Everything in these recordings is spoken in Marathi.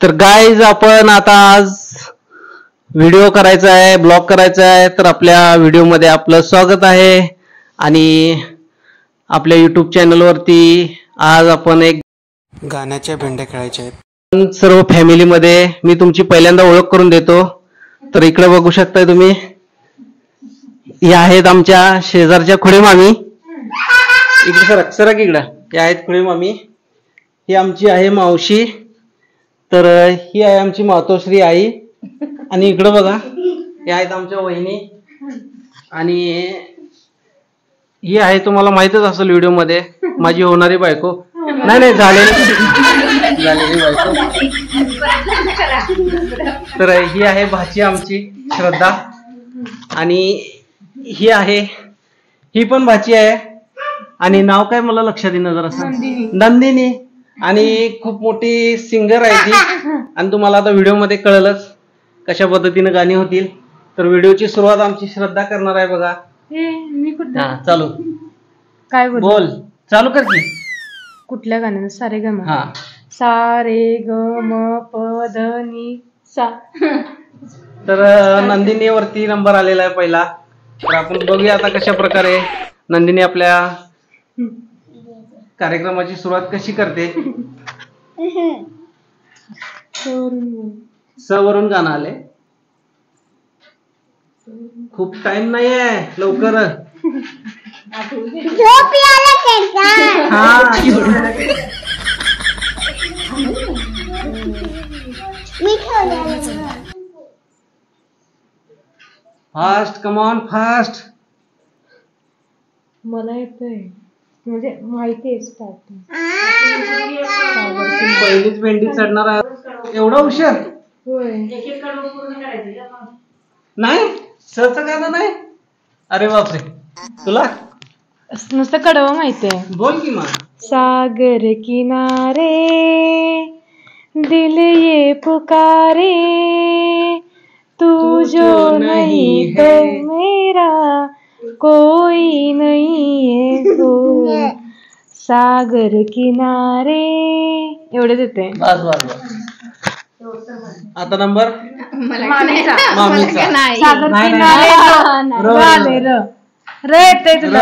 तर गाईज आपण आता आज व्हिडिओ करायचा आहे, ब्लॉग करायचा आहे. तर आपल्या व्हिडिओमध्ये आपलं स्वागत आहे. आणि आपल्या युट्यूब चॅनलवरती आज आपण एक गाण्याच्या भेंड्या खेळायच्या आहेत. सर्व फॅमिलीमध्ये मी तुमची पहिल्यांदा ओळख करून देतो. तर इकडे बघू शकताय तुम्ही, या आहेत आमच्या शेजारच्या खुडे मामी. इकडे सरक इकडं. या आहेत खुडे मामी. ही आमची आहे मावशी. तर ही आहे आमची मातोश्री आई. आणि इकडं बघा, या आहेत आमच्या वहिनी. आणि ही आहे, तुम्हाला माहितच असेल व्हिडिओ मध्ये, माझी होणारी बायको. नाही झालेली बायको. तर ही आहे भाची आमची श्रद्धा. आणि ही पण भाची आहे. आणि नाव काय मला लक्षात येईना जरा, नंदिनी. आणि खूप मोठी सिंगर आहे ती. आणि तुम्हाला आता व्हिडिओ मध्ये कळलंच कशा पद्धतीने गाणी होतील. तर व्हिडिओची सुरुवात आमची श्रद्धा करणार आहे बघा. चालू काय बोल, चालू कर की. कुठल्या गाण्यानं? सारे ग म. हा, सारे ग म प ध नि सा. तर नंदिनी वरती नंबर आलेला आहे पहिला. तर आपण बघूया आता कशा प्रकारे नंदिनी आपल्या कार्यक्रमाची सुरुवात कशी करते. स वरून गाणं आले. खूप टाइम नाहीये, लवकर. Fast, come on fast. मला येतंय, म्हणजे माहिती आहे स्टार्टिंग. पहिलीच भेंडी चढणार आहे. एवढा हुशार? होय. नाही, सच गाणं नाही. अरे बापरे, तुला नुसतं कडवं माहिती आहे. बोल की मग. सागर किनारे दिल ये पुकारे, तू जो नहीं तो मेरा कोई नहीं है को. सागर किनारे एवढे देते. बस बस बस. आता नंबर मामीचा. सागर किनारे र येते तुला.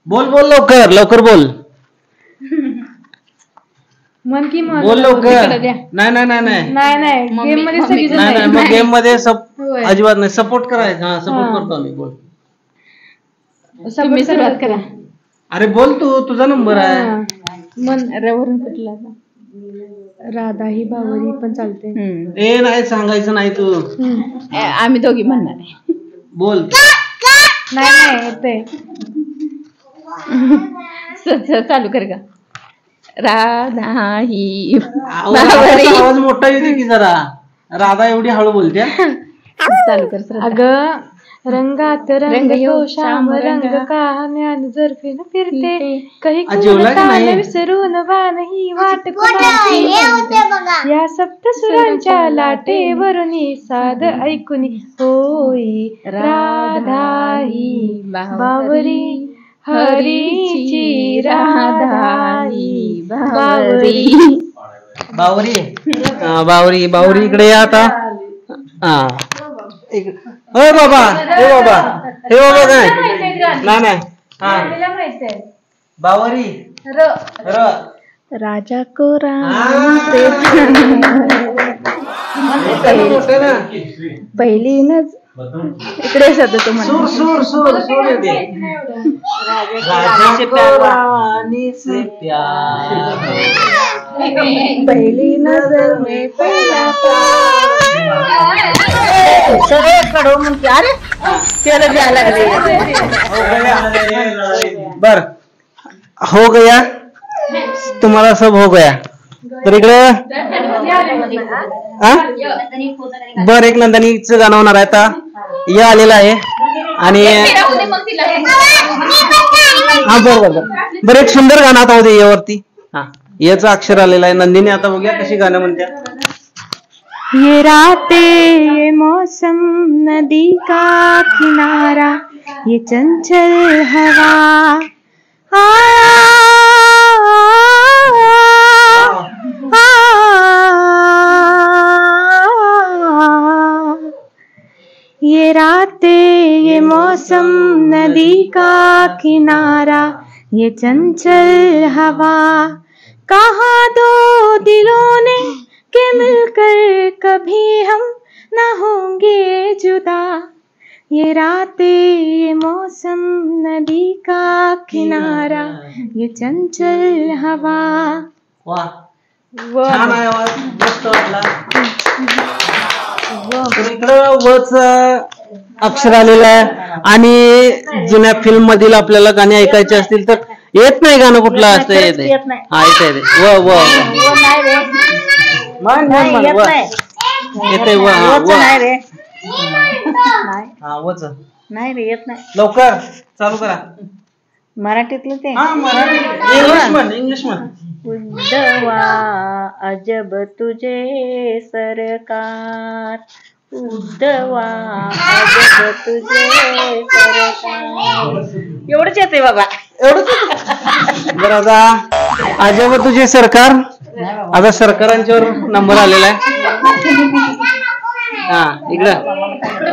बोल बोल, लवकर लवकर बोल. मन की बोल लवकर. नाही गेम मध्ये सगळी जण नाही, मग गेम मध्ये अजिबात नाही. सपोर्ट करायचं. हा, सपोर्ट करतो आम्ही. बोल, तुम्ही सुरुवात करा. अरे बोल तू, तुझा नंबर आहे. मन रवरून कुठला? राधा ही बावरी पण चालते. ए नाही, सांगायचं नाही तू. आम्ही दोघी म्हणणार आहे. बोल. नाही येते. चालू कर का. राधा ही आवाज मोठा येते की जरा. राधा एवढी हळू बोलते. चालू कर. अगं, रंगात रंग हो श्याम रंग कहाण्यान जरफीन फिरते, काही विसरून वानही वाट कुणाची. या सप्तसुरांच्या लाटेवरुनी साध ऐकुनी होई राधा ही बावरी, हरीची राधा ही बावरी. बावरी बावरी इकडे या आता. हा, हे बाबा नाही. बावरी र राजा को पहिली न इकडे जातो तुम्हाला. सूर येते. राजा को रानी से प्यार, पहली नजर में पहला कडो म्हणते. अरे त्याला द्यायला बर हो गया, तुम्हाला सब हो गया. तर इकडे बर एक नंदनीचं गाणं होणार आहे. आता या आलेला आहे. आणि हा बरोबर एक सुंदर गाणं आता होते यावरती. हा, याचं अक्षर आलेलं आहे. नंदिनी आता बघूया कशी गाणं म्हणत्या. ये रातें ये मौसम नदी का किनारा, ये चंचल हवा ये रातें ये मौसम नदी का किनारा ये चंचल हवा, कहा दो दिलों ने के मिलकर कभी हम न होंगे जुदा। ये रातें ये मौसम नदी का किनारा ये चंचल हवा। वा छान आहे आवाज, मस्त वाटला. तर इकडं वच अक्षर आलेलं आहे आणि जुन्या फिल्म मधील आपल्याला गाणी ऐकायची असतील तर येत नाही गाणं कुठलं असतं येते हा येते व व येते व हा वच नाही रे येत नाही. लवकर चालू करा. मराठीतलं ते हा मराठी इंग्लिश म्हण इंग्लिश म्हण. उद्धवा अजब तुझे सरकार, उद्धवा अजब तुझे सरकार. एवढंच येते बाबा. बरं आता अजब तुझे सरकार. आता सरकारांच्यावर नंबर आलेला आहे. हा इकडं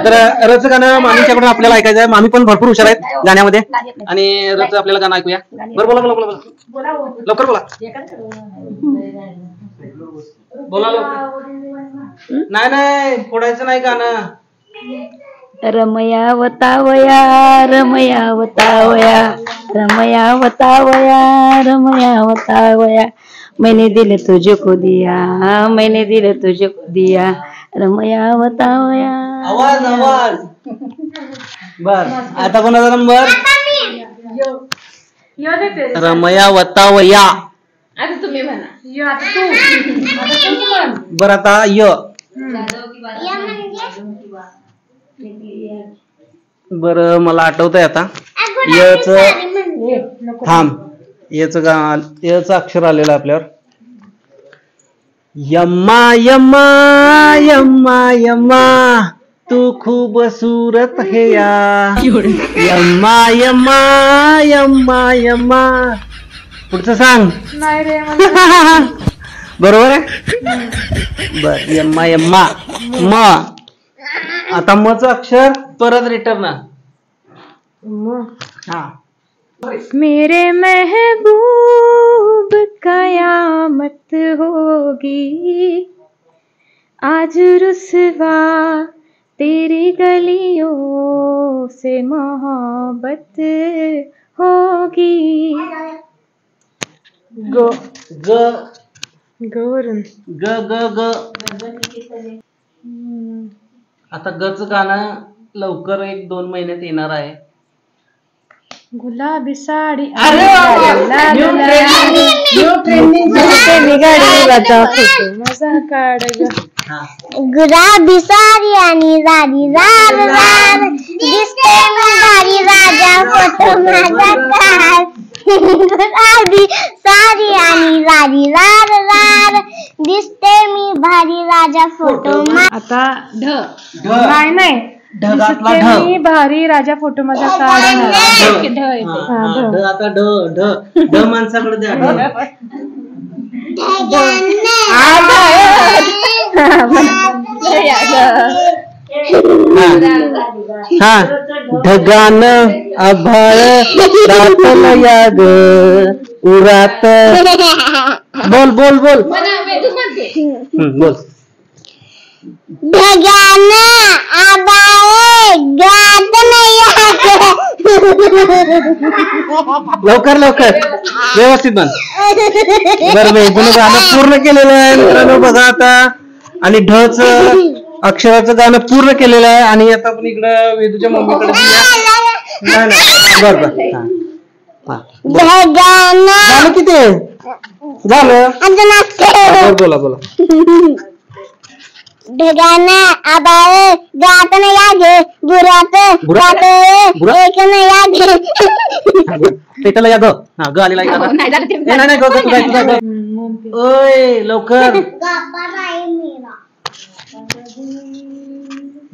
तर रच गाणं मामीच्याकडून आपल्याला ऐकायचं आहे. मामी पण भरपूर हुशार आहेत गाण्यामध्ये आणि रच आपल्याला गाणं ऐकूया. बरं बोला बोला बोला बोला लवकर बोला बोला लवकर. नाही नाही फोडायचं नाही गाणं. रमया वतावया रमया वतावया रमया वतावया रमया वतावया, मैंने दिल तुझको दिया मैंने दिल तुझको दिया रमया वतावया. आवाज आवाज. बर आता कोणाचा नंबर. रमया वतावया. आता तुम्ही म्हणा. आता तू बर आता य. बर मला आठवतंय आता यच थांब यच यच अक्षर आलेलं आपल्यावर. यम्मा यम्मा यम्मा यम्मा तू खूबसूरत है या. यम्मा यम्मा यम्मा यम्मा. पुढचं सांग. नाही रे बरोबर आहे. बर यम्मा यम्मा म. आता मच अक्षर परत रिटर्न. हा मेरे महबूब कयामत होगी आज रुसवा तेरी गलियों से मोहब्बत होगी. गो ग गौरन ग ग ग. आता गच गाणं लवकर 1-2 महिन्यात येणार आहे. गुलाबी साडी मजा काढ ग. गुलाबी साडी आणि राणी रार रार दिसते मी भारी राजा फोटो माझा काढ. गुलाबी साडी आणि राणी रार रार दिसते मी भारी राजा फोटो. आता ढ नाही नाही ढगातला दिसते ढ. मी भारी राजा फोटो माझा काढणार. ढ येते. हा, ढ. ढ आता ढ ढ ढ माणसाकडे द्या. हा ढगान आभाळ रातल या ग उरात. बोल बोल बोल बोल. ढगाना आबाळे गात लवकर लवकर व्यवस्थित म्हण. बरं मी जुनं गाणं पूर्ण केलेलं आहे मित्रांनो बघा आता. आणि ढच अक्षराचं गाणं पूर्ण केलेलं आहे. आणि आता आपण इकडं वेदूच्या मम्मीकडे नाही नाही बर बर. ढगाना झालं किती झालं. बर बोला बोला. ढगाना आबाळे गात या गे गुरात गात एक या गे. पेटाला या ग. हा ग आलेला आहे. नाही नाही ग ग तुझा ग. ओय लवकर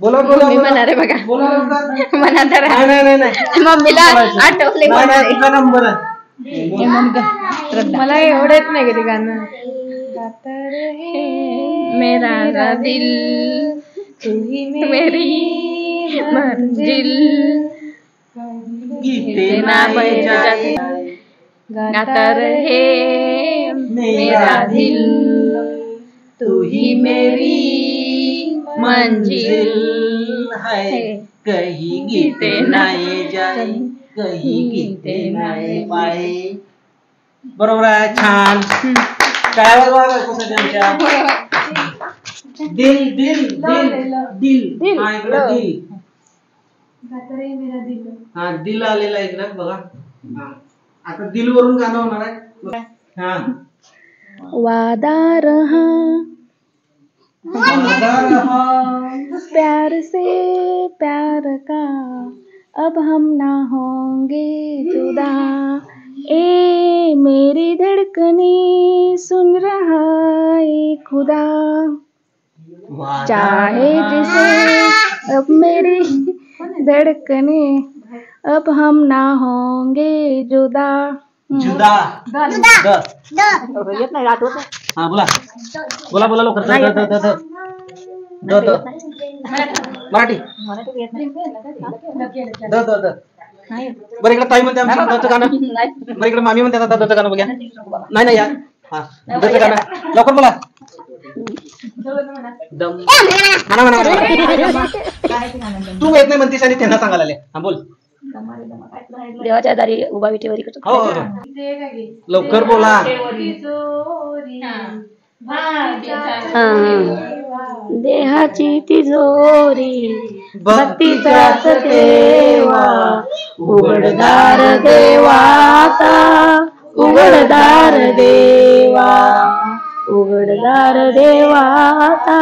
बोला बोला म्हणा रे बघा. बोला लवकर. म्हणा तर नाही नाही नाही मम्मीला आठवले. नाही नाही तुझा नंबर आहे. मला एवढंच नाही कधी गाणं. मेरा दिल तू ही मेरी मंजिल गीते ना बह जाती गाता रहे मेरा दिल तू ही मेरी मंजिल है कहीं गीते नाही जाए कहीं गीते नाही पाए. बरोबर आहे. छान. काय आमच्या दिल दिल दिल दिल हा इकडे दिल हा दिल आलेला इकडे बघा. आता दिल वरून गाणं होणार आहे. हा वादा रहा प्यार से प्यार का अब हम ना होंगे जुदा ए मेरी धड़कने सुन रहा है खुदा चाहे जिसे अब मेरी धड़कने अब हम ना होंगे जुदा जुदा हा बोला बोला बोला लवकर मराठी बरं इकडे ताई म्हणते आमचं दचं गाणं बरं इकडे मामी म्हणते आता दचं गाणं बघ्या नाही नाही यार हा दचं गाणं लवकर बोला दम म्हणा म्हणा तू येत नाही म्हणतीस आणि त्यांना सांगायला आले हा बोल देवाच्या दारी उभा विटेवर हो हो लवकर बोला देहाची तिजोरी भक्तीचाच देवा उघडदार देवाचा उघडदार देवा उघडदार देवाचा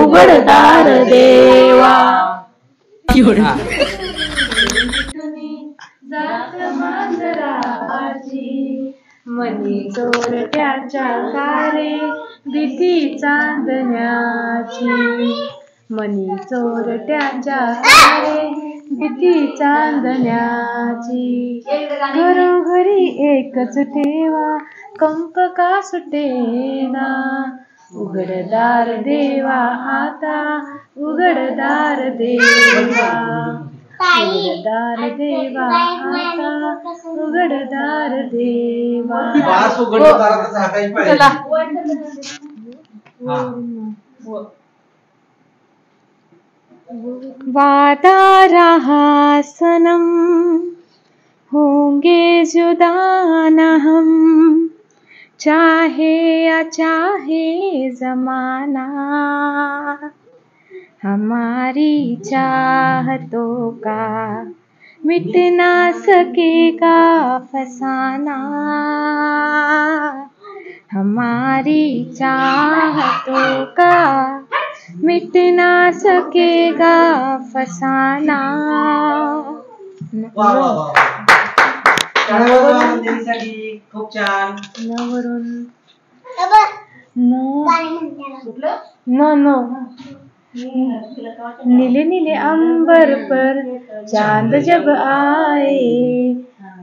उघडदार देवा. मनी चोरट्याच्या सारे भीती चांदण्याची मनी चोरट्याच्या सारे भीती चांदण्याची घरोघरी एकच ठेवा कंप का सुटेना उघडदार देवा आता उघडदार देवा उघडदार देवा आता उघडदार देवा. वादा रहा सनम होंगे जुदा न हम चाहे अचाहे जमाना हमारी चाहतों का मिट ना सकेगा फसाना हमारी चाहतों का मिट ना सकेगा फसाना. खूप छान. नो नीले नीले अंबर पर चांद जब आए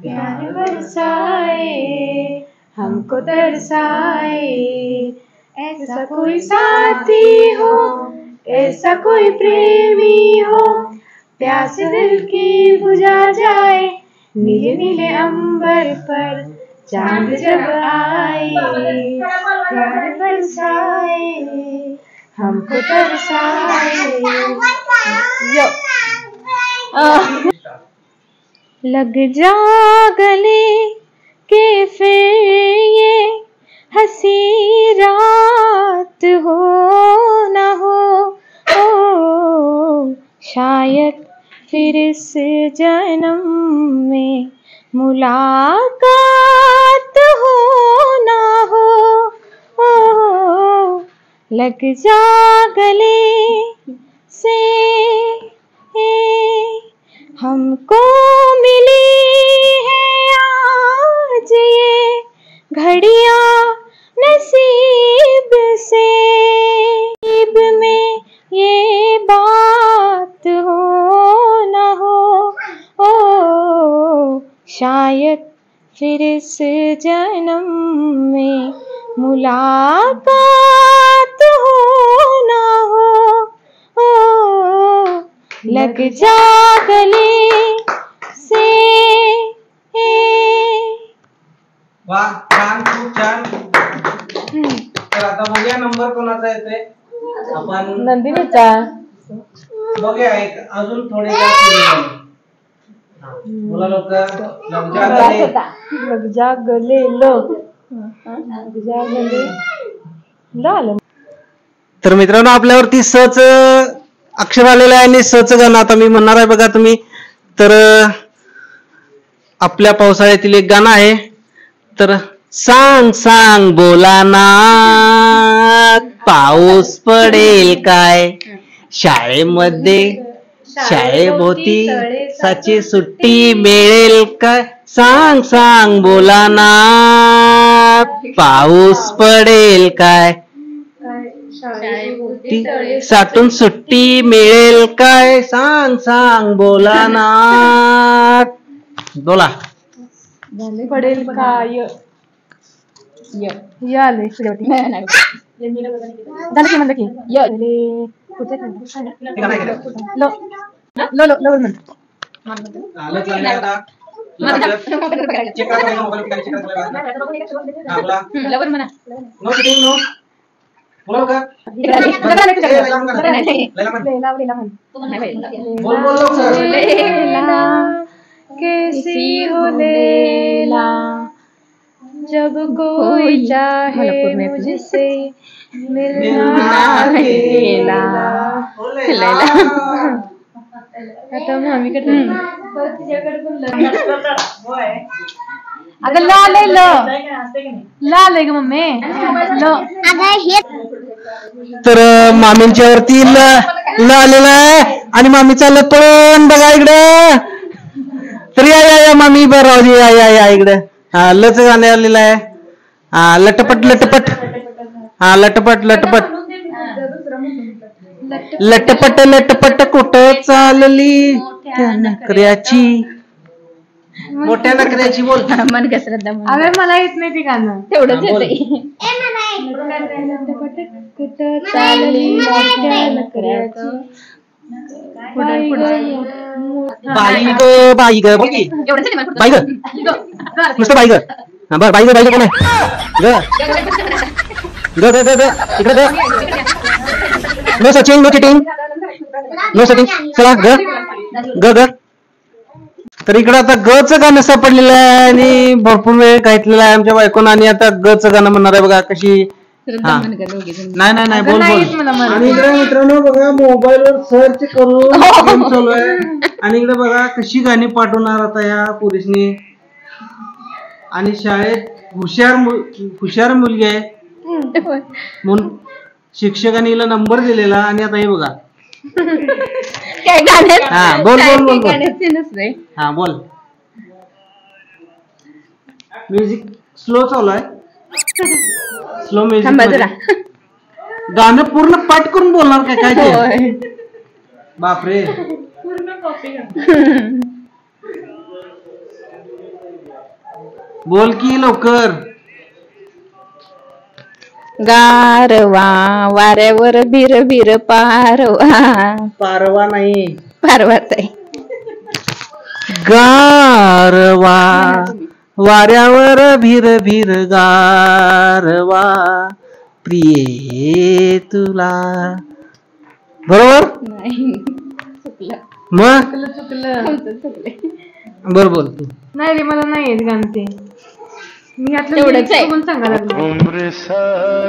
प्यार बरसाए हमको दर्शाए ऐसा कोई साथी हो ऐसा कोई प्रेमी हो प्यास दिल की बुझा जाए नीले नीले अंबर पर चांद जब आए प्यार बरसाए हमको तरसाए. लग जा गले के फिर ये हंसी रात हो न हो ओ शायद फिर इस जन्म में मुलाकात हो न हो ओ लग जा गले से हमको मिली है आज ये घड़ियां नसीब से नसीब में ये बात हो न हो ओ शायद फिर इस जन्म में मुलाकात हो न हो लग जा गले से. वा छान, खूप छान. तर आता बघूया नंबर कोणाचा येतोय. आपण नंदिनीचा. बघूया अजून थोडे जास्त. बोला लवकर. लग जा गले लग जा गले ल. तर मित्रांनो आपल्यावरती सच अक्षर आलेलं आहे आणि सच गाणं आता मी म्हणणार आहे बघा तुम्ही. तर आपल्या पावसाळ्यातील एक गाणं आहे. तर सांग सांग बोला ना पाऊस पडेल काय शाळेभोवती साची सुट्टी मिळेल काय. सांग सांग बोला ना पाऊस पडेल काय साठून सुट्टी मिळेल काय. सांग सांग बोला ना. बोला. पडेल काय आले शेवटी. झालं की म्हणलं की लो लो लो लो म्हण. कैसी हो लैला जब कोई चाहे मुझसे मिलना लैला. आता मम्मीकडे अगं लाल आहे लाल आहे ग मम्मी ल. तर मामींच्या वरती ल आलेला आहे आणि मामी चाललं पळून बघा इकडे. तर या मामी बरं या इकडे. हा लच गाणं आलेलं आहे. हा लटपट लटपट. हा लटपट लटपट लटपट लटपट कुठं चालली त्या नखऱ्याची मोठ्या नखऱ्याची. बोल. मन कसरत. अरे मला येत नाही ते गाणं तेवढंच येते. कुठं चालली मोठ्या नखऱ्याची बाई ग बोल की बाई ग नुसतं बाई ग. बर बाई ग कोण आहे ग ग ग ग इकडे no Sachin no cheating no Sachin. चला ग ग ग. तर इकडे आता गचं गाणं सापडलेलं आहे आणि भरपूर वेळ काहीतलेला आहे आमच्या बायकोनं आणि आता गचं गाणं म्हणणार आहे बघा कशी. नाही बोल बोल. आणि इकडे मित्रांनो बघा मोबाईलवर सर्च करून गेम चालू आहे आणि इकडे बघा कशी गाणी पाठवणार आता या पोलिसनी. आणि शाळेत हुशार मुलगी आहे म्हणून शिक्षकांनी हिला नंबर दिलेला आणि आता हे बघा. हा बोल बोल बोल बोल. हा बोल. म्युझिक स्लो चालू आहे. Slow music. गाणं पूर्ण पाठ करून बोलणार काय ते. बापरे. बोल की लवकर. गारवा वाऱ्यावर बिर बिर पारवा नाही पारवाच आहे. गारवा वाऱ्यावर भीर भीर गारवा प्रिये तुला. बरोबर मग बर बोल तू. नाही रे मला नाही येत गाणं ते. मी तेवढंच सांगायला लागलो.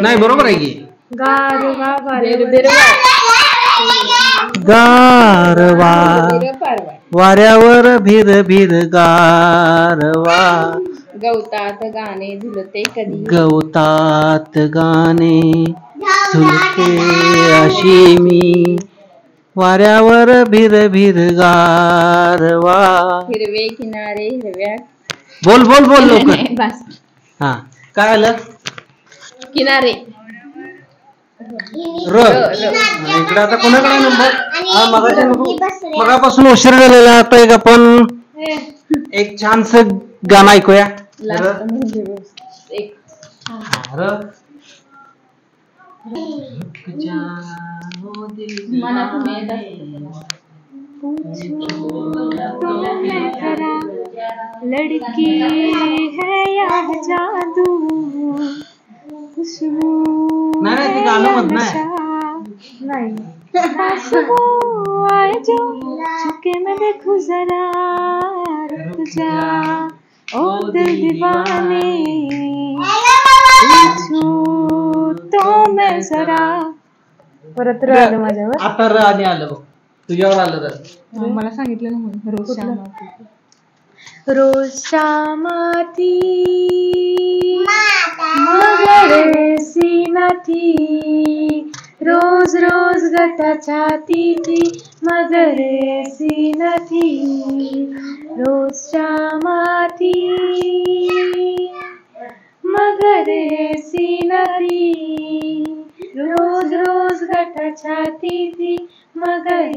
नाही बरोबर आहे की. गारवा गारवा वाऱ्यावर भीर भीर गारवा गवतात गाणे झुलते कधी गवतात गाणे झुलते अशी मी वाऱ्यावर भीर भीर गारवा. हिरवे किनारे हिरव्या. बोल बोल बोल लवकर. बस. हा काय आलं. किनारे इकडे आता कोणाकडे नंबर. मगापासून उशीर झालेला आता एक आपण एक छानस गाणं ऐकूया. तो मैं जरा लड़की है या जादू खुशबू नाही ते गाणं मत नाही. नहीं पास वो आए जो छुके मैं देखूं जरा रुक जा ओ दिल दीवाने पूछूं तो मैं जरा परत आलं माझ्यावर. आता र आणि आलं बघ तुझ्यावर आलं तर मला सांगितलं ना म्हणून रोज शामाती मगर सी नथी रोज रोज गटाच्या तिथी मगर सी नथी रोज शामाती मगर सी नथी रोज रोज गटाच्या तिथी मगर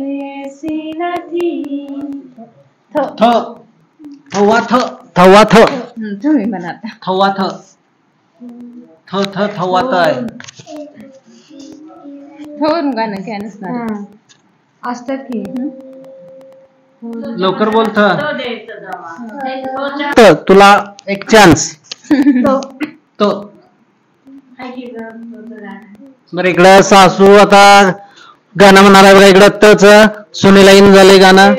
सी नथी. थवा थवा तुम्ही म्हणा आता. थवा थवा आहे. थोरून गाणं काय नसणार असतात की लवकर बोल तुला एक चान्स. तो बरं इकडं सासू आता गाणं म्हणणार आहे बघा. इकडं तच सुनेला इन झालंय गाणं.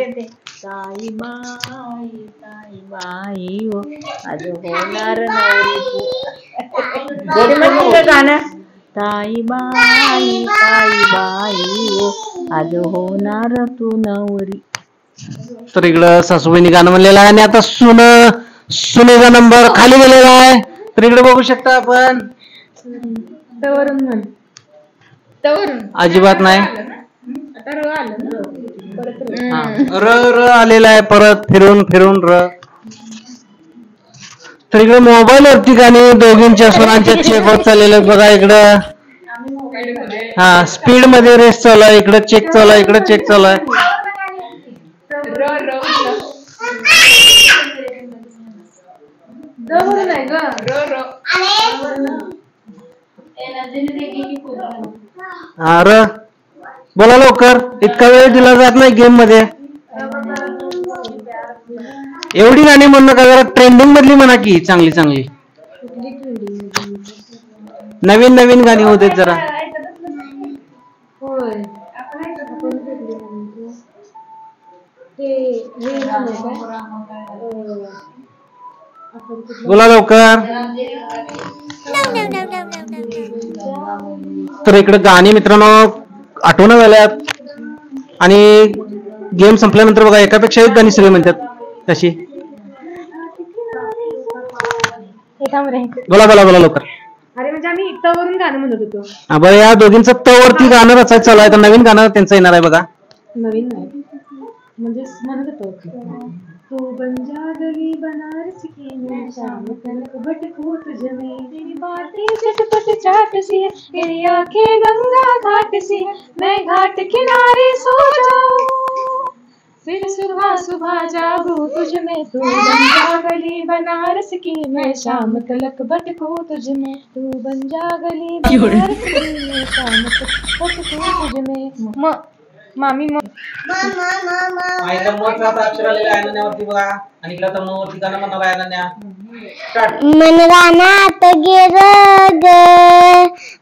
ताई बाई हो आज होणार नवरी गाणं ताई बाई हो आज होणार तू नवरी. तर इकडं सासूबाईंनी गाणं म्हणलेलं आहे आणि आता सुनेचा नंबर खाली गेलेला आहे. तर इकडे बघू शकता आपण. तवरून म्हण तवरून अजिबात नाही. आता र आलं ना परत र आलेला आहे परत फिरून र. तर इकडे मोबाईल वरती गाणी दोघींच्या स्वरांच्या चेक होत चाललेलं बघा. इकडं हा स्पीड मध्ये रेस चालू आहे. इकडे चेक चालू आहे इकडे चेक चालू आहे. हा र बोला लवकर. इतका वेळ दिला जात नाही गेम मध्ये. एवढी गाणी म्हणणं का जरा ट्रेंडिंग मधली म्हणा की चांगली चांगली नवीन गाणी होते जरा. बोला लवकर. तर इकडे गाणी मित्रांनो आठवण झाल्यात आणि गेम संपल्यानंतर बघा एकापेक्षा एक गाणी सगळे म्हणतात तशी. बोला लवकर. अरे म्हणजे आम्ही तवरून गाणं म्हणत होतो. बरं या दोघींचं तवरती गाणं रचायचं चालू आहे. तर नवीन गाणं त्यांचं येणार आहे बघा. नवीन नाही म्हणजे म्हणत होतो तो बन जा गली बनारस की मैं शाम तलक भटकूं तुझ में तेरी बातें चटपट चाट सी है तेरी आंखें गंगा घाट सी है मैं घाट किनारे सो जाऊं फिर सुबह सुबह जागूं तुझ में तू बन जा गली बनारस की मैं शाम तलक भटकूं तुझ में तू बन जा गली बनारस की मैं शाम तलक भटकूं तुझ में मामी अक्षर आलेलं आहे अनन्यावरती बघा. आणि इकडे तर वरती गाणं म्हणणार आहे अनन्या. मन रानात गेर ग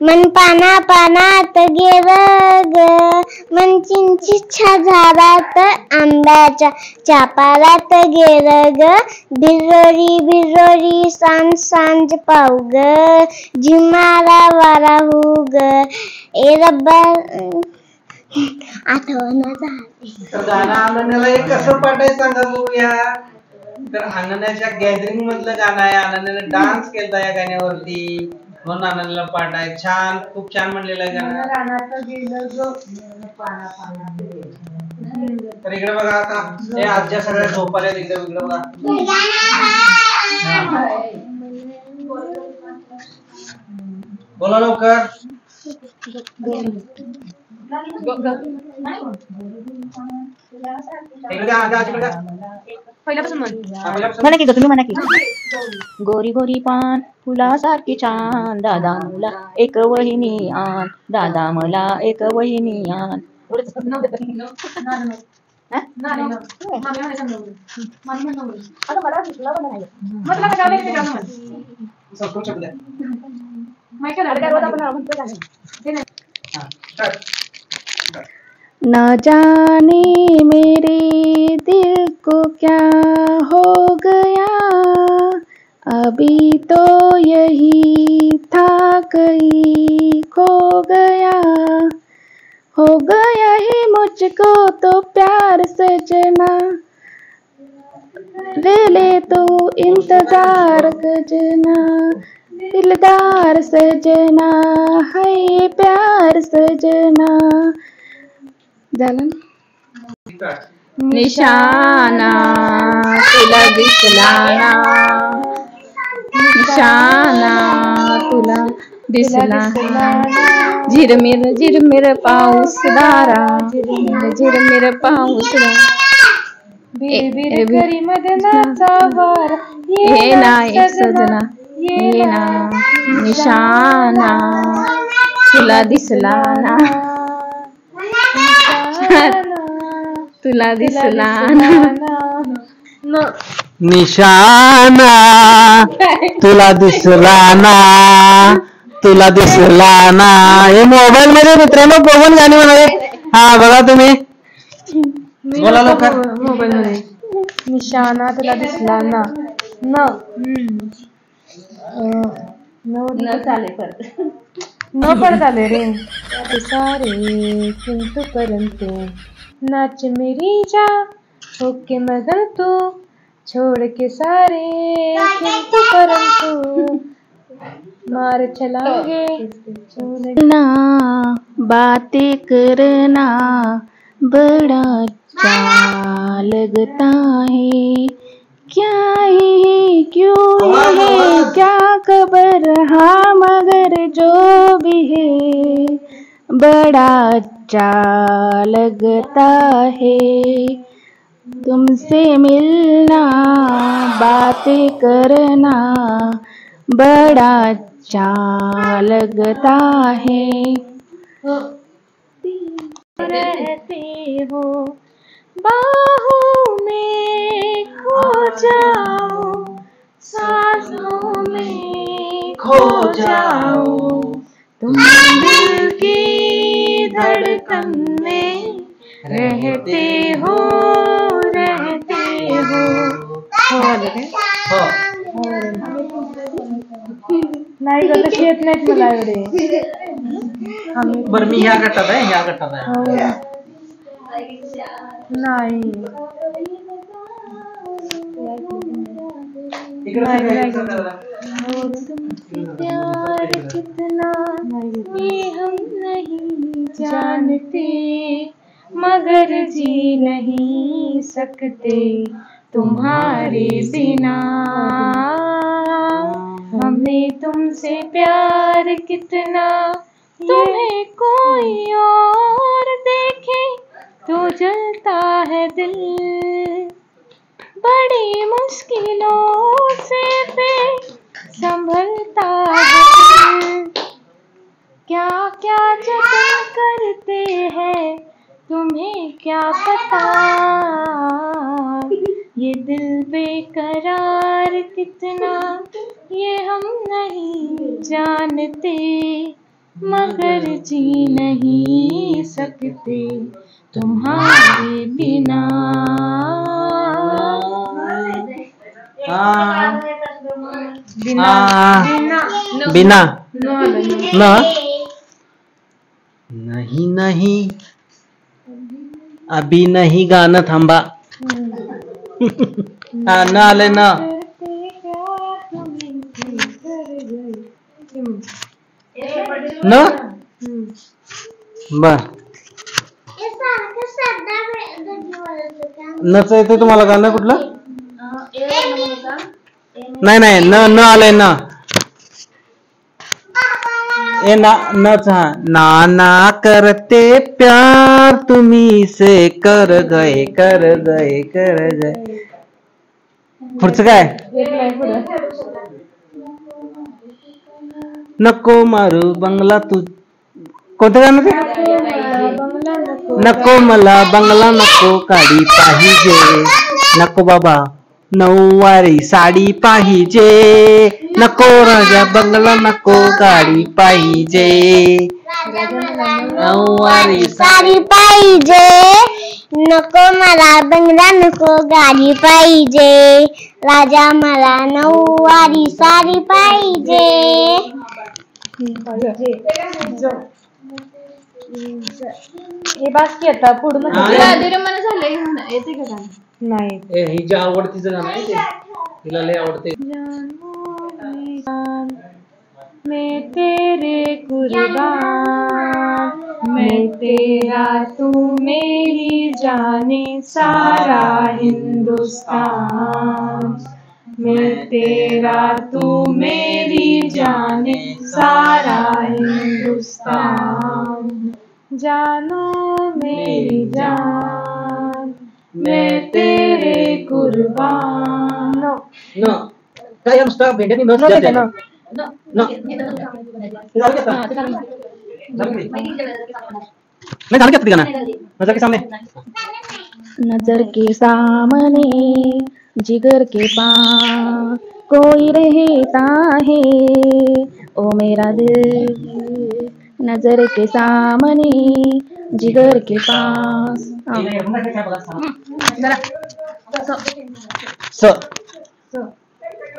मन पानात गेर ग मन चिंचीच्या झाडात आंब्याच्या चापारात गेर ग बिरोरी सांज पाव ग झिमारा वारा हो ग ए रब्बा आठवणा झाली. तर गाणं अनन्याला एक कसं पाठायचं सांगा बघूया. तर अनन्याच्या गॅदरिंग मधलं गाणं आहे. अनन्याने डान्स केला या गाण्यावरती म्हणून अनन्याला पाठ आहे. छान खूप छान म्हणलेलं आहे गाणं. तर इकडे बघा आता हे आजच्या सगळ्या झोपाल्या इकडे बघा. बोला लवकर. म्हणा की तुम्ही म्हणा की गोरी गोरी पान फुलासारखी छान दादा मला एक वहिनी आण दादा मला एक वहिनी आण. हा? नाही ना. मामी म्हणे सांग नवरी. मामी म्हणे नवरी. अगं मला दिसलं पण नाही. मग तुला कशाला येते गाणं म्हण? माहिती आहे ना, रोज आपण म्हणतो गाणं. ते नाही. न जाने मेरे दिल को क्या हो गया, अभी तो यही था कहीं खो गया, हो गया ही मुझको तो प्यार सजना, ले ले तो इंतजार सजना, दिलदार सजना है प्यार सजना. झालं ना? निशाना तुला दिसला ना, निशाना तुला दिसला ना, झिरमिर झिरमिर पाऊस दारा, झिरमिर पाऊस दारा, बिरबिर करी मदनाचा वार, ये ना एक सजना, ये ना निशाना तुला दिसला ना, तुला दिसला ना. निशाना तुला दिसला ना, तुला दिसला ना. हे मोबाईल मध्ये मित्रांनो बघून गाणी म्हणाले. हा बघा तुम्ही, बोला लवकर. मोबाईल मध्ये निशाना तुला दिसला ना. न चाले पर न पडत आले रे सारे किंतु परंतु, नाच मेरी जा होके मगन तू, छोड़ के सारे किंतु परंतु, मार चलाएंगे ना बातें करना बड़ा अच्छा लगता है, क्या है क्यों है क्या खबर, हाँ मगर जो भी है बड़ा अच्छा लगता है, तुमसे मिलना बातें करना बड़ा अच्छा लगता है, रहते हो बाहों में खो जाओ, सांसों में खो जाओ, तुम दिल की धड़कन में रहते हो, रहते हो. नाही ग तशी येत नाहीत मला एवढे. बरं मी ह्या गटात आहे, ह्या गटात आहे. नाही प्यार कितना ये हम नहीं जानते, मगर जी नहीं सकते तुम्हारे बिना, हमें तुमसे प्यार कितना, तुम्हें कोई और देखे तो जलता है दिल, बड़ी मुश्किलों से फिर संभलता है, क्या क्या जतन करते हैं तुम्हें क्या पता, ये दिल बेकरार कितना ये हम नहीं जानते, मगर जी नहीं सकते तुम्हारे बिना. बिना न नहीं नहीं अभी नहीं गाणं थांबा. हा न आले ना. न बर नच येते तुम्हाला गाणं कुठलं? नाही नाही न न आलंय ना. ए ना नच हा नाना करते प्यार तुम्ही से कर गए कर गए कर गए. पुढचं काय? नको मारू बंगला तू. कोणतं गाणं ते? बंगला नको. नको मला बंगला नको, गाडी पाहिजे. नको बाबा नऊवारी साडी पाहिजे. नको राजा बंगला नको, गाडी पाहिजे. नऊवारी साडी पाहिजे. नको मला बंगला नको, गाडी पाहिजे. राजा मला नऊवारी साडी पाहिजे. हे बाकी आता पूर्ण येते का? नाही. ही जे आवडतीचं गाणं आहे ते तिला लय आवडते. मैं तेरे कुर्बान, मैं तेरा तू मेरी जाने सारा हिंदुस्तान. मैं तेरा तू मेरी जाने सारा हिंदुस्तान. जानो मेरी जान, मैं तेरे कुर्बान. न काय नुसतं भेंड्यानी न नो जाते. नो. न नाही झालं का ते गाणं नजर के सामने. नजर के सामने जिगर के पास कोई रहता है, ओ मेरा दिल. नजर के सामने जिगर के पास. स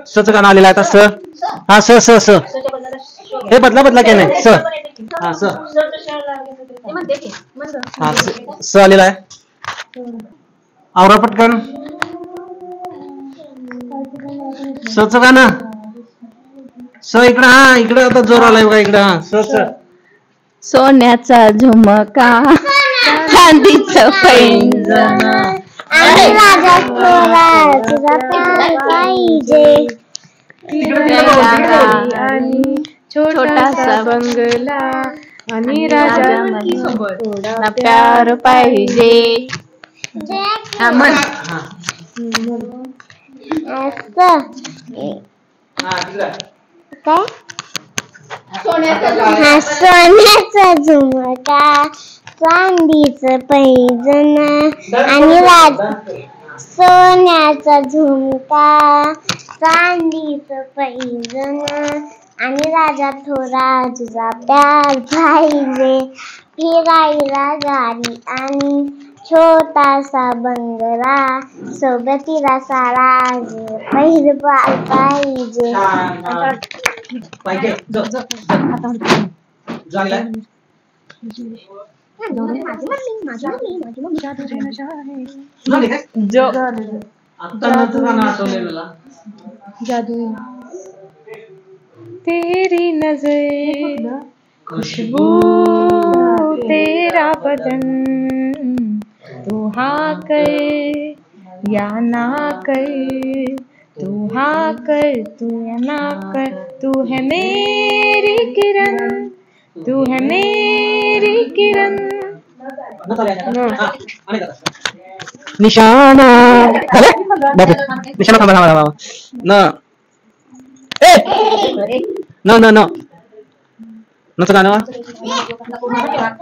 सच गाणं आलेलं आहे आता. स हा स स स हे बदला काय नाही. स हा स हा स आलेला आहे. आवरा पटकन सच गाणं. स इकडं. हा इकडं आता जोर आलाय बघा इकडं. हा स स. सोन्याचा झुमका, चांदीचं पैंजण, आणि राजा थोरा तुझा प्यार पाहिजे. आणि छोटासा बंगला आणि राजा थोडा प्यार पाहिजे. हा असं हा तिकडं. काय? हा सोन्याचा झुमका, चांदीचं पैंजण आणि सोन्याचा झुमका, चांदीचं पैंजण आणि राजा थोरा तुझा प्यार पाहिजे. फिरायला गाडी आणि छोटासा बंगला, सोबतीला सारा पहिरवाल पाहिजे. पाहिजे जो जो झालं. जादू. तेरी नजर खुशबू, तेरा बदन, तू हाँ कर या ना कर, तू हाँ कर तू या ना कर. तू है मेरी किरण, तू है मेरी किरण. निशाना निशाना थांबा न न न न नच गाणं.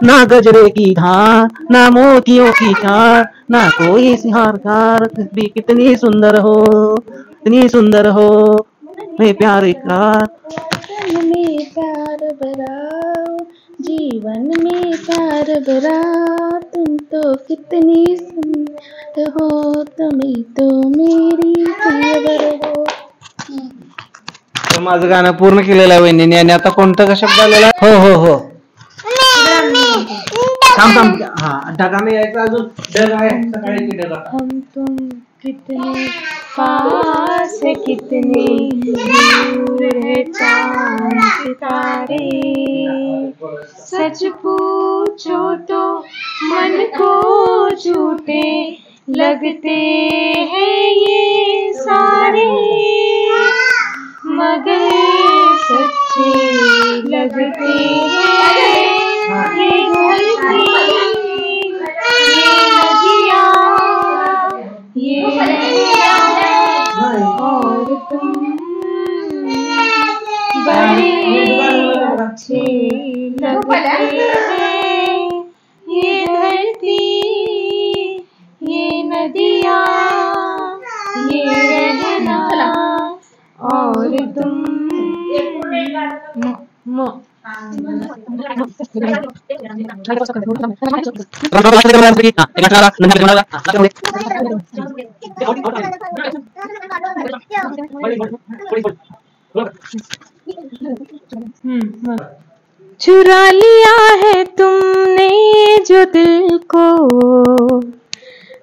ना गजरे की धार, ना मोतियों की चार, ना कोई सिहारकार, भी कितनी सुंदर हो, इतनी सुंदर हो, मैं प्यार इकरार. में प्यार भरा, जीवन में प्यार भरा, तुम तो कितनी सुंदर हो, तुम्हें तो मेरी खबर हो. तर माझं गाणं पूर्ण केलेलं आहे वहिनीने. आणि आता कोणता का शब्द आलेला आहे? हो हो हो थांब थांब. हा ढगा मी यायचा अजून. ढग आहे सकाळी ढगा. हम तुम कितने पास है, कितने दूर है चांद सितारे. सच पूछो तो मन को झूठे लगते हैं ये सारे, मगर सच्चे लगते हैं ये धरती, ये नदियाँ, ये और तुम बड़े अच्छे लगते हैं ये चुरा लिया है तुमने जो दिल को,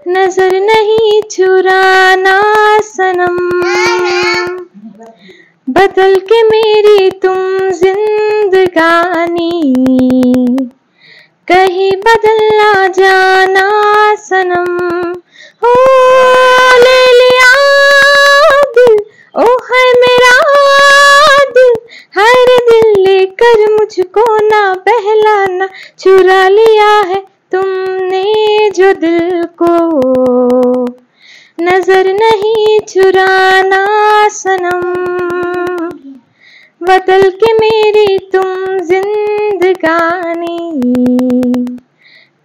नजर नहीं चुराना सनम। बदल के मेरी तुम जिंदगानी, कहीं बदल ना जाना सनम। हो ले लिया दिल, ओ है मेरा दिल, हर दिल लेकर मुझको ना बहलाना। चुरा लिया है तुमने जो दिल को, नजर नहीं चुराना सनम। बदल के मेरी तुम जिंदगानी,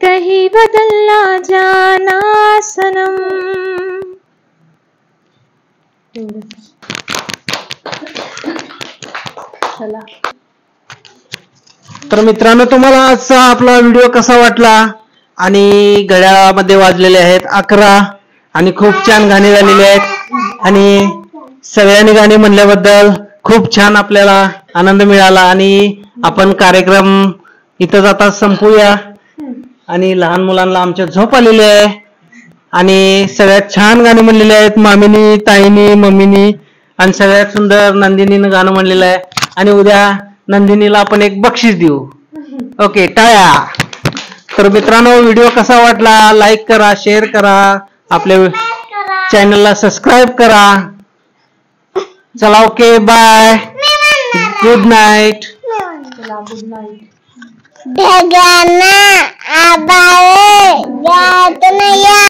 कहीं बदल ना जाना सनम। चला तर मित्रांनो, तुम्हाला आजचा आपला व्हिडिओ कसा वाटला? आणि घड्याळामध्ये वाजलेले आहेत 11 आणि खूप छान गाणी झालेली आहेत आणि सगळ्यांनी गाणी म्हणल्याबद्दल खूप छान आपल्याला आनंद मिळाला आणि आपण कार्यक्रम इथं जाता संपूया. आणि लहान मुलांना आमच्या झोप आलेली आहे आणि सगळ्यात छान गाणी म्हणलेली आहेत मामीनी, ताईनी, मम्मीनी आणि सगळ्यात सुंदर नंदिनीनं गाणं म्हणलेलं आहे. आणि उद्या नंदिनीला आपण एक बक्षीस देऊ. ओके, टाळ्या. तर मित्रांनो, व्हिडिओ कसा वाटला? लाईक करा, शेअर करा, आपल्या चॅनलला सबस्क्राईब करा. चला, ओके, बाय, गुड नाईट. ढगांना आभाळ